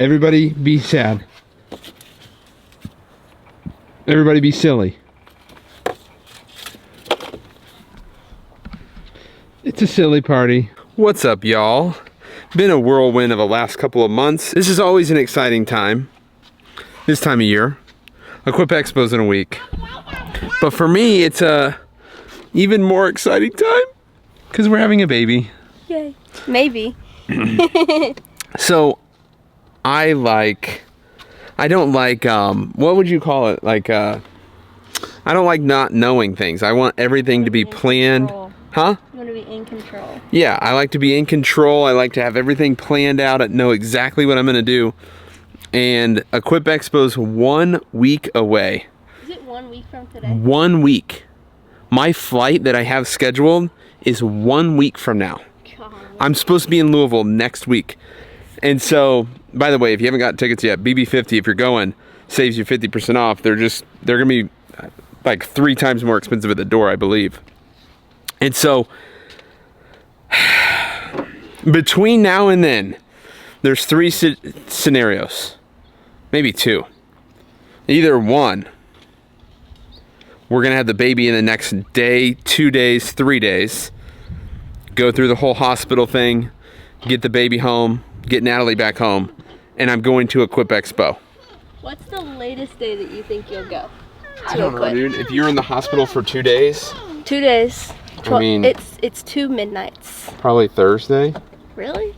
Everybody be sad. Everybody be silly. It's a silly party. What's up, y'all? Been a whirlwind of the last couple of months. This is always an exciting time. This time of year. Equip Expo's in a week. But for me, it's a even more exciting time because we're having a baby. Yay. Maybe. So, I don't like, what would you call it? I don't like not knowing things. I want everything to be planned. Control. Huh? You want to be in control. Yeah, I like to be in control. I like to have everything planned out and know exactly what I'm going to do. And Equip Expo's 1 week away. Is it 1 week from today? 1 week. My flight that I have scheduled is 1 week from now. God. I'm supposed to be in Louisville next week. And so, by the way, if you haven't got tickets yet, BB50, if you're going, saves you 50% off. They're going to be like 3 times more expensive at the door, I believe. And so, between now and then, there's 3 scenarios. Maybe 2. Either one, we're going to have the baby in the next day, 2 days, 3 days. Go through the whole hospital thing, get the baby home, get Natalie back home, and I'm going to Equip Expo. What's the latest day that you think you'll go? I don't know, dude. If you're in the hospital for 2 days. 2 days. I mean, it's 2 midnights. Probably Thursday. Really?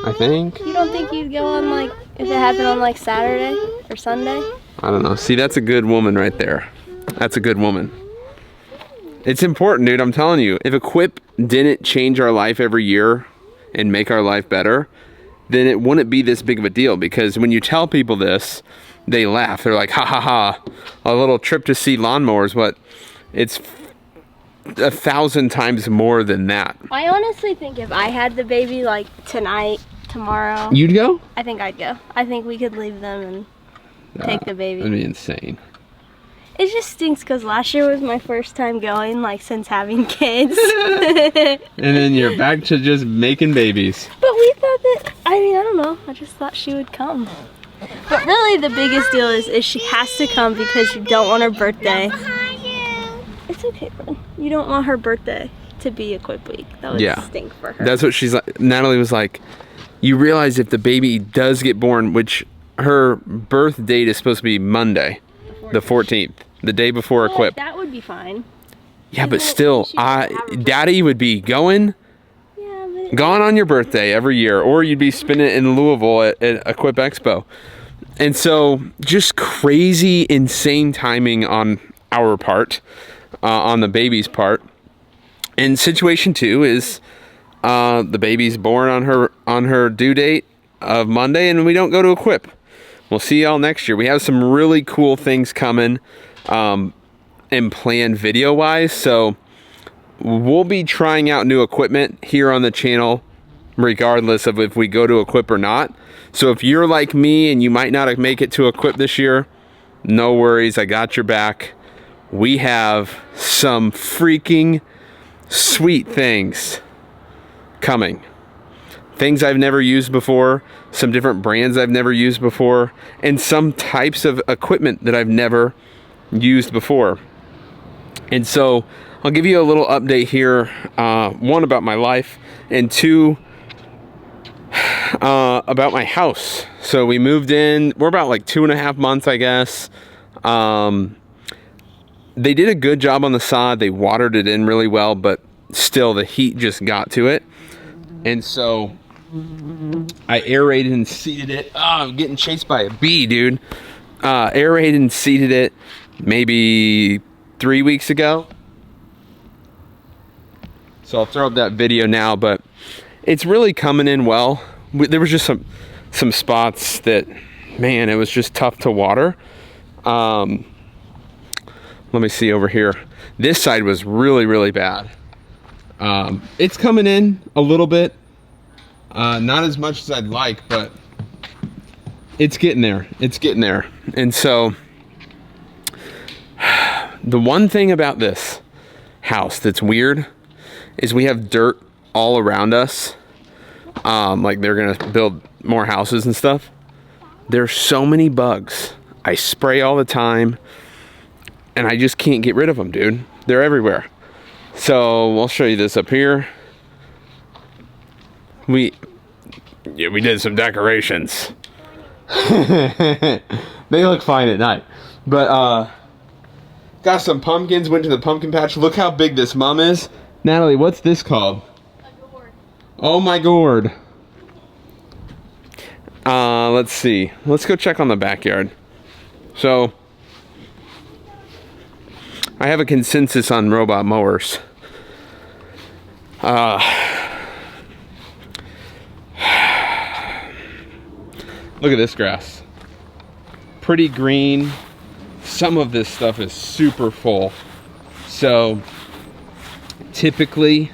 I think. You don't think you'd go on like, if it happened on like Saturday or Sunday? I don't know. See, that's a good woman right there. That's a good woman. It's important, dude. I'm telling you. If Equip didn't change our life every year and make our life better, then it wouldn't be this big of a deal. Because when you tell people this, they laugh. They're like, ha ha ha. A little trip to see lawnmowers, but it's 1,000 times more than that. I honestly think if I had the baby like tonight, tomorrow, You'd go? I think I'd go. I think we could leave them and take the baby. That'd be insane. It just stinks because last year was my first time going, like, since having kids. And then you're back to just making babies. But we thought that, I mean, I don't know. I just thought she would come. But really the biggest deal is she has to come because you don't want her birthday. It's okay, bud. You don't want her birthday to be Equip Week. That would stink for her. That's what she's like. Natalie was like, you realize if the baby does get born, which her birth date is supposed to be Monday, the 14th, the day before Equip. That would be fine. Yeah, but still, Daddy would be gone on your birthday every year, or you'd be spending it in Louisville at Equip Expo. And so, just crazy, insane timing on our part, on the baby's part. And situation 2 is the baby's born on her due date of Monday, and we don't go to Equip. We'll see y'all next year. We have some really cool things coming and planned video-wise. So we'll be trying out new equipment here on the channel, regardless of if we go to Equip or not. So if you're like me and you might not make it to Equip this year, no worries. I got your back. We have some freaking sweet things coming. Things I've never used before, some different brands I've never used before, and some types of equipment that I've never used before. And so I'll give you a little update here, 1 about my life, and 2 about my house. So we moved in, we're about like 2.5 months, I guess. They did a good job on the sod. They watered it in really well, but still the heat just got to it. And so I aerated and seeded it. Oh, I'm getting chased by a bee, dude. Aerated and seeded it maybe 3 weeks ago. So I'll throw up that video now, but it's really coming in well. There was just some spots that, man, it was just tough to water. Let me see over here. This side was really, really bad. It's coming in a little bit. Not as much as I'd like, but it's getting there. It's getting there. And so the one thing about this house that's weird is we have dirt all around us. Like they're gonna build more houses and stuff. There's so many bugs. I spray all the time and I just can't get rid of them, dude. They're everywhere. So I'll show you this up here. We did some decorations. They look fine at night. But got some pumpkins, went to the pumpkin patch. Look how big this mum is. Natalie, what's this called? A gourd. Oh my gourd. Let's see. Let's go check on the backyard. So, I have a consensus on robot mowers. Look at this grass. Pretty green. Some of this stuff is super full. So, typically,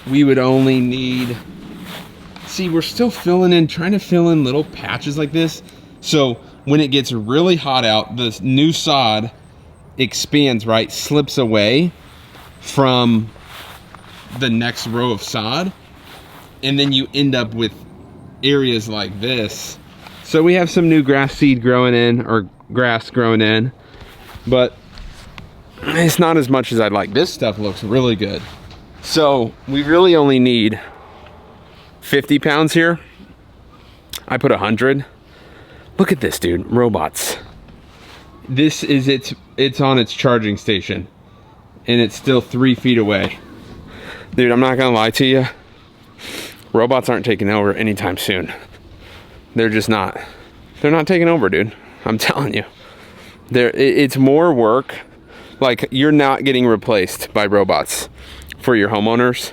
we would only need... See, we're still trying to fill in little patches like this. So when it gets really hot out, the new sod expands, right? Slips away from the next row of sod. And then you end up with areas like this. So we have some new grass seed growing in, or grass growing in. But it's not as much as I'd like. This stuff looks really good. So we really only need 50 pounds here. I put 100. Look at this, dude. Robots. This is it's on its charging station and it's still 3 feet away. Dude, I'm not gonna lie to you. Robots aren't taking over anytime soon. They're just not. They're not taking over, dude. I'm telling you. It's more work. Like, you're not getting replaced by robots for your homeowners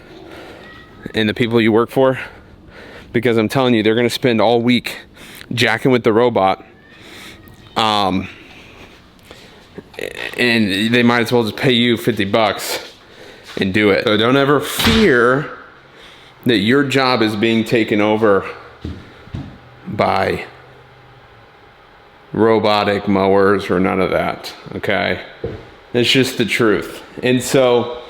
and the people you work for. Because I'm telling you, they're gonna spend all week jacking with the robot. And they might as well just pay you 50 bucks and do it. So don't ever fear that your job is being taken over by robotic mowers or none of that, okay? It's just the truth. And so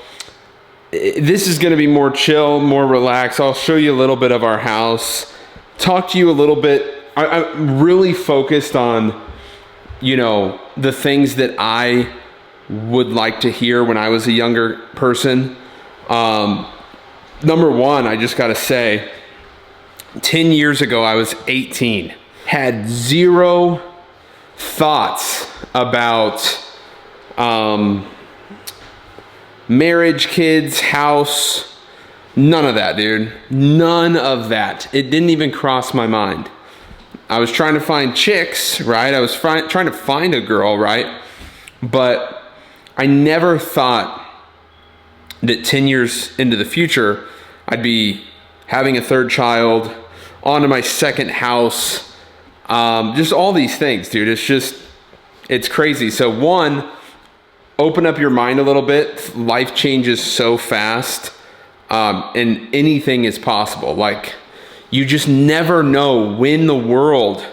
this is gonna be more chill, more relaxed. I'll show you a little bit of our house, talk to you a little bit. I'm really focused on, you know, the things that I would like to hear when I was a younger person. Number one, I just gotta say, 10 years ago, I was 18, had zero thoughts about marriage, kids, house, none of that, dude. None of that. It didn't even cross my mind. I was trying to find chicks, right? I was trying to find a girl, right? But I never thought that 10 years into the future, I'd be having a third child, onto my second house, just all these things, dude. It's crazy. So one, open up your mind a little bit. Life changes so fast, and anything is possible. Like, you just never know when the world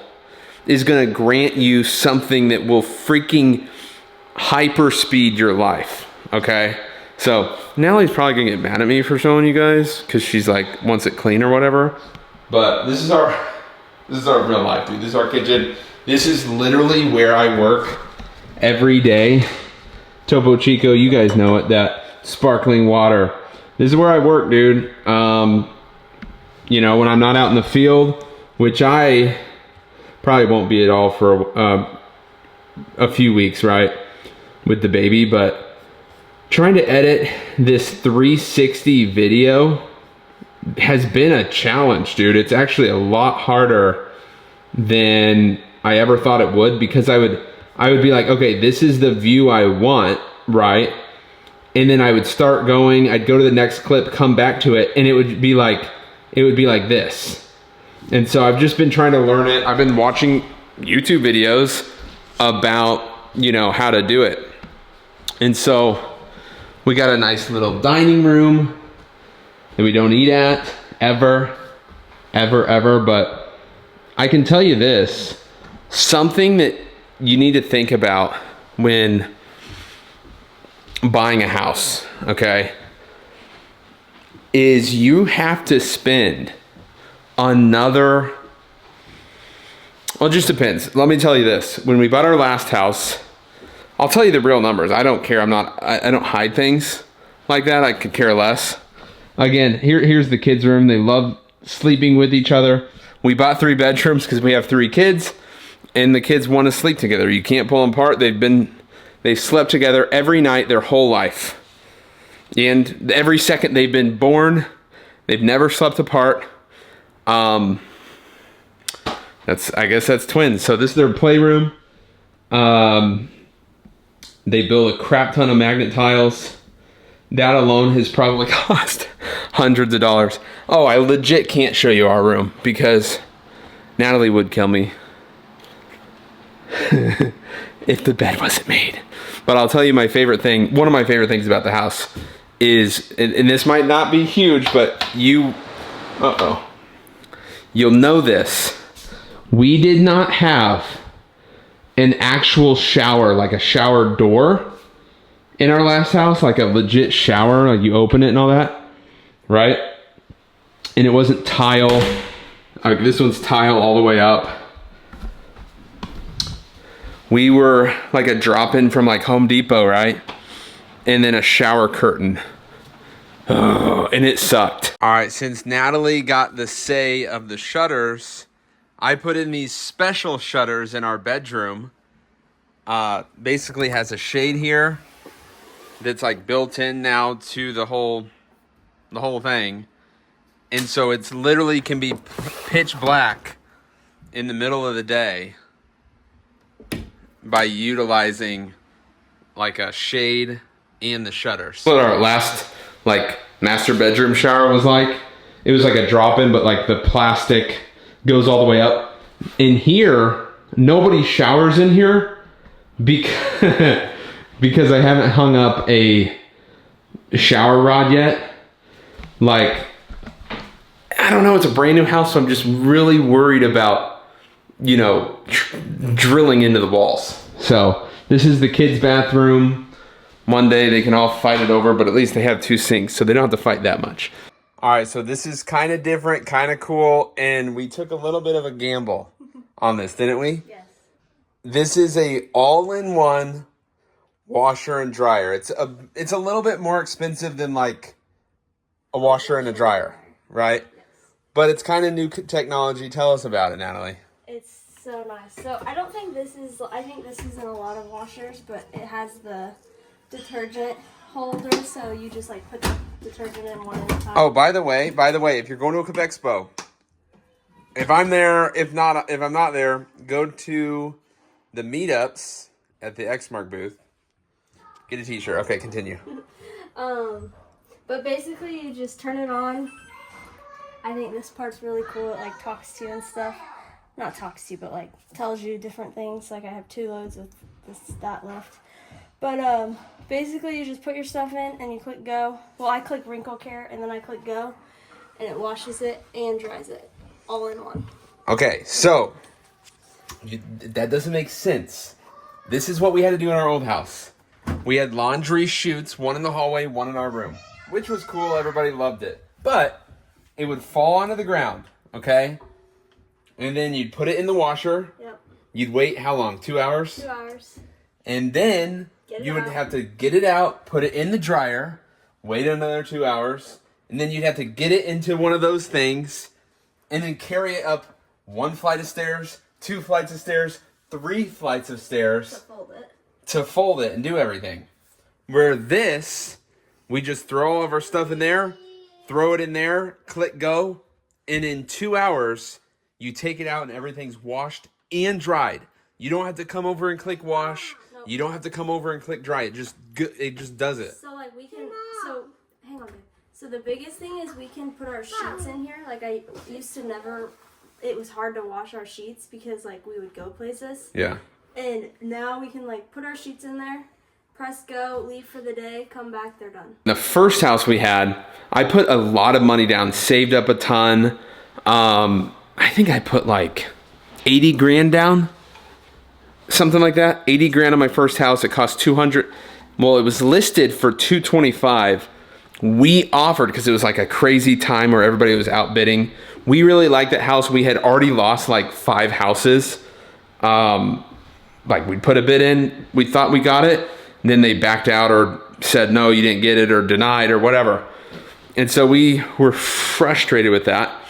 is gonna grant you something that will freaking hyper speed your life, okay? So Natalie's probably gonna get mad at me for showing you guys because she's like, wants it clean or whatever. But this is our real life, dude. This is our kitchen. This is literally where I work every day. Topo Chico, you guys know it, that sparkling water. This is where I work, dude. You know, when I'm not out in the field, which I probably won't be at all for a few weeks, right, with the baby, but trying to edit this 360 video has been a challenge, dude. It's actually a lot harder than I ever thought it would, because I would be like, okay, this is the view I want, right? And then I would start going, I'd go to the next clip, come back to it, and it would be like this. And so I've just been trying to learn it. I've been watching YouTube videos about, you know, how to do it. And so we got a nice little dining room that we don't eat at ever, but I can tell you this, something that you need to think about when buying a house, okay, is you have to spend another Well, it just depends. Let me tell you this. When we bought our last house, I'll tell you the real numbers. I don't care. I don't hide things like that. I could care less. Again, here's the kids' room. They love sleeping with each other. We bought 3 bedrooms because we have 3 kids, and the kids want to sleep together. You can't pull them apart. They've slept together every night their whole life. And every second they've been born, they've never slept apart. I guess that's twins. So this is their playroom. They built a crap ton of magnet tiles. That alone has probably cost hundreds of dollars. Oh, I legit can't show you our room because Natalie would kill me if the bed wasn't made. But I'll tell you my favorite thing. One of my favorite things about the house is, and this might not be huge, but you'll know this. We did not have an actual shower, like a shower door in our last house, like a legit shower, like you open it and all that, right? And it wasn't tile. Like this one's tile all the way up. We were like a drop-in from like Home Depot, right? And then a shower curtain. Oh, and it sucked. All right, since Natalie got the say of the shutters, I put in these special shutters in our bedroom. Basically has a shade here that's like built in now to the whole thing. And so it's literally can be pitch black in the middle of the day by utilizing like a shade and the shutters. What our last like master bedroom shower was like. It was like a drop-in, but like the plastic goes all the way up. In here, nobody showers in here because because I haven't hung up a shower rod yet. Like, I don't know, it's a brand new house, so I'm just really worried about, you know, drilling into the walls. So this is the kids' bathroom. One day they can all fight it over, but at least they have 2 sinks, so they don't have to fight that much. All right, so this is kind of different, kind of cool, and we took a little bit of a gamble on this, didn't we? Yes. This is a all-in-one washer and dryer. It's a little bit more expensive than like a washer and a dryer, right? Yes. But it's kind of new technology. Tell us about it, Natalie. It's so nice. So I don't think this is, I think this is in a lot of washers, but it has the detergent holder, so you just like put the detergent in one at a time. Oh, by the way, if you're going to a Expo, if I'm there, if I'm not there, go to the meetups at the Xmark booth. Get a t-shirt. Okay, continue. But basically you just turn it on. I think this part's really cool. It like talks to you and stuff. Not talks to you, but like tells you different things. Like I have 2 loads with that left. But basically you just put your stuff in and you click go. Well, I click wrinkle care and then I click go, and it washes it and dries it all in one. Okay, so that doesn't make sense. This is what we had to do in our old house. We had laundry chutes, one in the hallway, one in our room, which was cool. Everybody loved it. But it would fall onto the ground, okay? And then you'd put it in the washer. Yep. You'd wait how long? 2 hours? 2 hours. And then you would have to get it out, put it in the dryer, wait another 2 hours, and then you'd have to get it into one of those things, and then carry it up 1 flight of stairs, 2 flights of stairs, 3 flights of stairs to fold it and do everything. Where this, we just throw all of our stuff in there, throw it in there, click go, and in 2 hours, you take it out and everything's washed and dried. You don't have to come over and click wash. Nope. You don't have to come over and click dry. It just does it. So like we can, so hang on, babe. So the biggest thing is we can put our sheets in here. Like I used to never, it was hard to wash our sheets because like we would go places. Yeah. And now we can like put our sheets in there, press go, leave for the day, come back, they're done. The first house we had, I put a lot of money down, saved up a ton. I think I put like 80 grand down, something like that. 80 grand on my first house. It cost 200. Well, it was listed for 225. We offered, because it was like a crazy time where everybody was outbidding. We really liked that house. We had already lost like 5 houses. Like we put a bid in, we thought we got it, and then they backed out or said, no, you didn't get it, or denied or whatever. And so we were frustrated with that.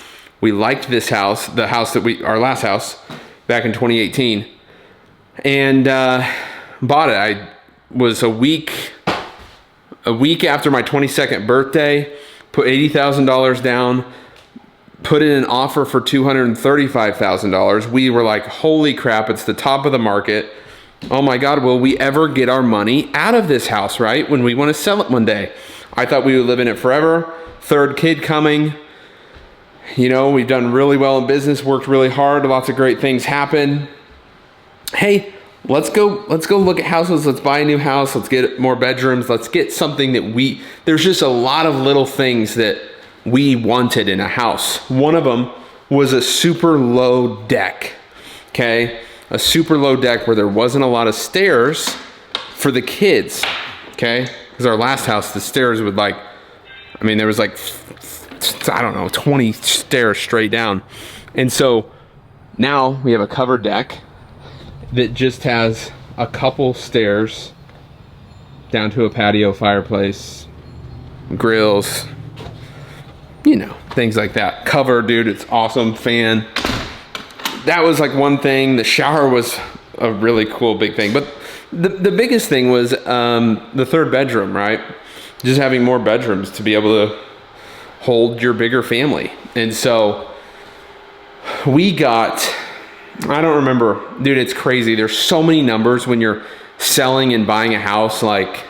We liked this house, the house that our last house back in 2018, and bought it. I was a week after my 22nd birthday, put $80,000 down, put in an offer for $235,000. We were like, holy crap, it's the top of the market. Oh my God, will we ever get our money out of this house, right? When we want to sell it one day. I thought we would live in it forever. 3rd kid coming. You know, we've done really well in business, worked really hard, lots of great things happen. Hey, let's go look at houses. Let's buy a new house. Let's get more bedrooms. Let's get something that there's just a lot of little things that we wanted in a house. One of them was a super low deck, okay? A super low deck where there wasn't a lot of stairs for the kids, okay? Because our last house, the stairs would there was like, I don't know, 20 stairs straight down. And so now we have a covered deck that just has a couple stairs down to a patio, fireplace, grills, you know, things like that. Cover, dude, it's awesome. Fan. That was like one thing. The shower was a really cool big thing. But the biggest thing was the 3rd bedroom, right? Just having more bedrooms to be able to hold your bigger family. And so we got, I don't remember, dude, it's crazy. There's so many numbers when you're selling and buying a house. Like,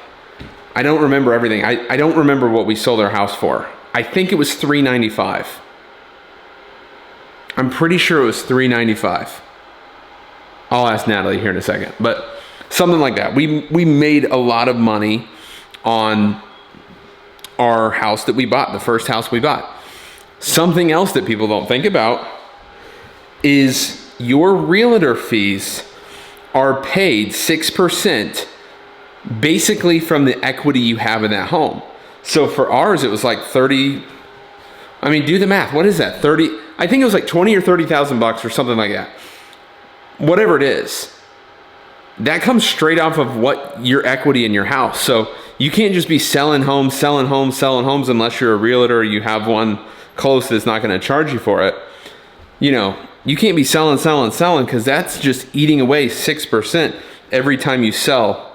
I don't remember everything. I don't remember what we sold our house for. I think it was $395. I'm pretty sure it was $395. I'll ask Natalie here in a second, but something like that. We made a lot of money on our house that we bought, the first house we bought. Something else that people don't think about is your realtor fees are paid 6% basically from the equity you have in that home. So for ours, it was like 30, I mean, do the math. What is that? 30, I think it was like 20 or 30,000 bucks or something like that. Whatever it is, that comes straight off of what your equity in your house. So you can't just be selling homes unless you're a realtor or you have one close that's not going to charge you for it. You know, you can't be selling because that's just eating away 6% every time you sell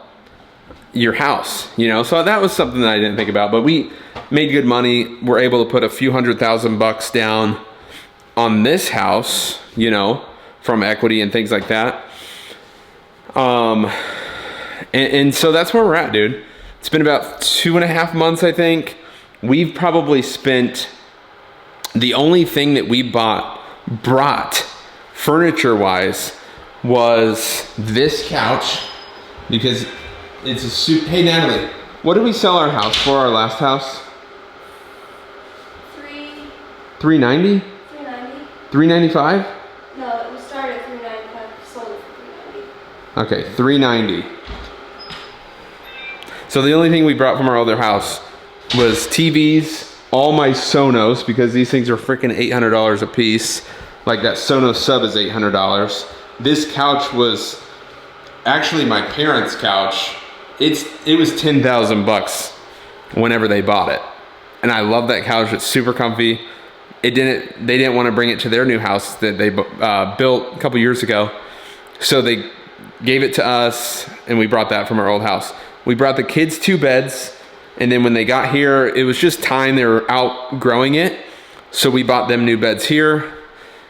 your house, you know? So that was something that I didn't think about, but we made good money. We're able to put a few $100,000 down on this house, you know, from equity and things like that. And so that's where we're at, dude. It's been about 2.5 months, I think. We've probably spent, the only thing that we brought furniture-wise was this couch, because it's a suit. Hey, Natalie, what did we sell our house for, our last house? $390? $395? No, it was started at $395, sold it for $390. Okay, $390. So the only thing we brought from our other house was TVs, all my Sonos, because these things are freaking $800 a piece. Like that Sonos sub is $800. This couch was actually my parents' couch. It was 10,000 bucks whenever they bought it. And I love that couch. It's super comfy. They didn't want to bring it to their new house that they built a couple years ago. So they gave it to us and we brought that from our old house. We brought the kids 2 beds, and then when they got here, it was just time. They were outgrowing it. So we bought them new beds here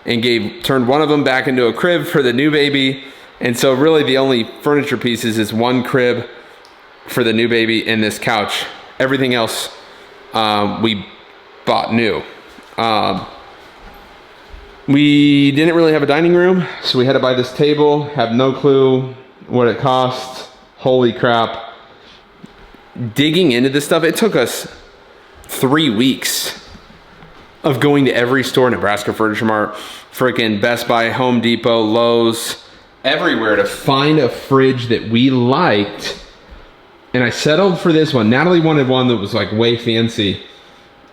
and turned one of them back into a crib for the new baby. And so really the only furniture pieces is one crib for the new baby and this couch. Everything else we bought new. We didn't really have a dining room, so we had to buy this table. Have no clue what it cost. Holy crap. Digging into this stuff, it took us 3 weeks of going to every store, Nebraska Furniture Mart, freaking Best Buy, Home Depot, Lowe's, everywhere to find a fridge that we liked. And I settled for this one. Natalie wanted one that was like way fancy.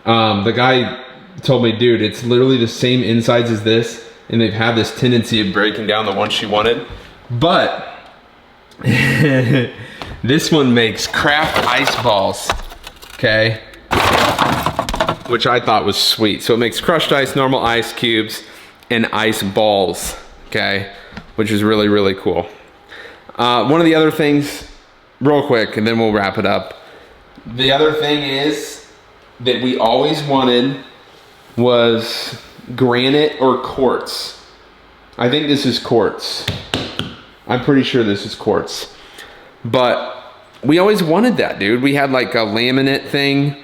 The guy told me, dude, it's literally the same insides as this, and they've had this tendency of breaking down the one she wanted. But this one makes craft ice balls, okay? Which I thought was sweet. So it makes crushed ice, normal ice cubes, and ice balls, okay? Which is really, really cool. One of the other things, real quick, and then we'll wrap it up. The other thing is that we always wanted was granite or quartz. I think this is quartz. I'm pretty sure this is quartz. But we always wanted that, dude. We had like a laminate thing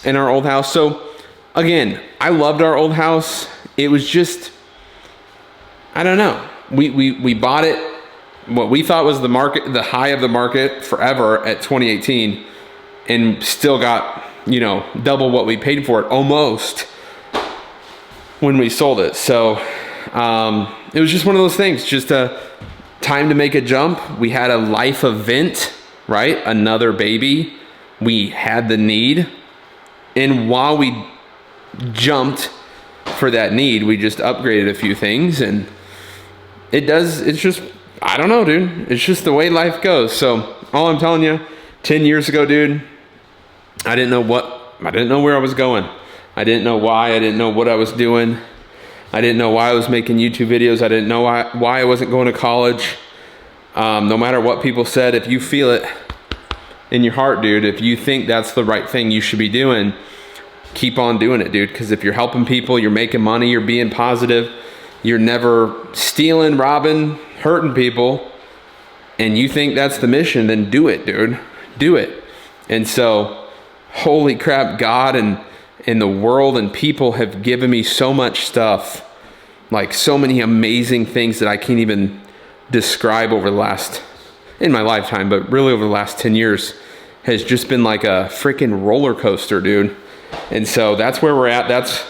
in our old house. So again, I loved our old house. It was just, I don't know. We bought it, what we thought was the market, the high of the market forever at 2018, and still got, you know, double what we paid for it almost when we sold it. So it was just one of those things, just a time to make a jump. We had a life event, right? Another baby. We had the need. And while we jumped for that need, we just upgraded a few things, and it's just, I don't know, dude. It's just the way life goes. So all I'm telling you, 10 years ago, dude, I didn't know where I was going. I didn't know why. I didn't know what I was doing. I didn't know why I was making YouTube videos. I didn't know why I wasn't going to college. No matter what people said, if you feel it in your heart, dude, if you think that's the right thing you should be doing, keep on doing it, dude. Because if you're helping people, you're making money, you're being positive, you're never stealing, robbing, hurting people, and you think that's the mission, then do it, dude. Do it. And so, holy crap, God and the world and people have given me so much stuff, like so many amazing things that I can't even describe over the last, in my lifetime, but really over the last 10 years has just been like a freaking roller coaster, dude. And so that's where we're at. That's,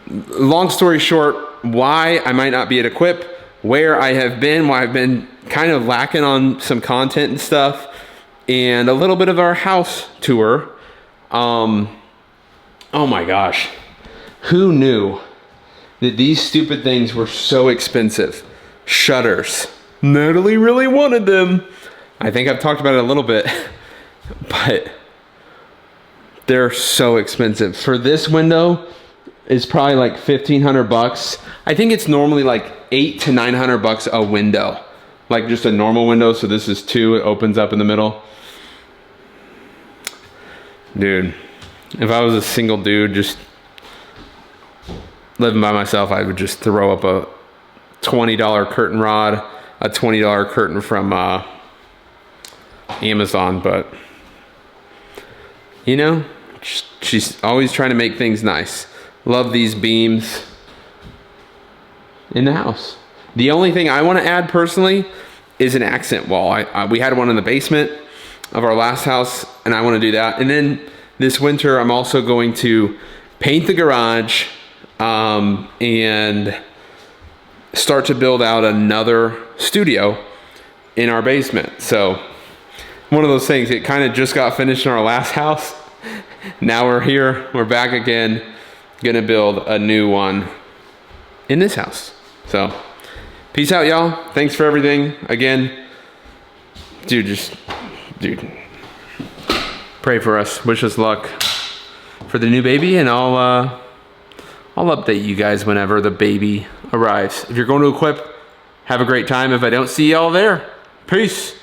long story short, why I might not be at Equip, where I have been, why I've been kind of lacking on some content and stuff, and a little bit of our house tour. Oh my gosh, who knew that these stupid things were so expensive? Shutters. Natalie really wanted them. I think I've talked about it a little bit, but they're so expensive. For this window, it's probably like $1,500. I think it's normally like $800 to $900 a window, like just a normal window. So this is 2, it opens up in the middle. Dude, if I was a single dude just living by myself, I would just throw up a $20 curtain rod, a $20 curtain from Amazon. But you know, she's always trying to make things nice. Love these beams in the house. The only thing I want to add personally is an accent wall. We had one in the basement of our last house, and I want to do that. And then this winter, I'm also going to paint the garage and start to build out another studio in our basement. So one of those things, it kind of just got finished in our last house. Now we're here, we're back again, gonna build a new one in this house. So peace out, y'all. Thanks for everything. Again, dude, pray for us, wish us luck for the new baby, and I'll update you guys whenever the baby arrives. If you're going to Equip, have a great time. If I don't see y'all there, peace.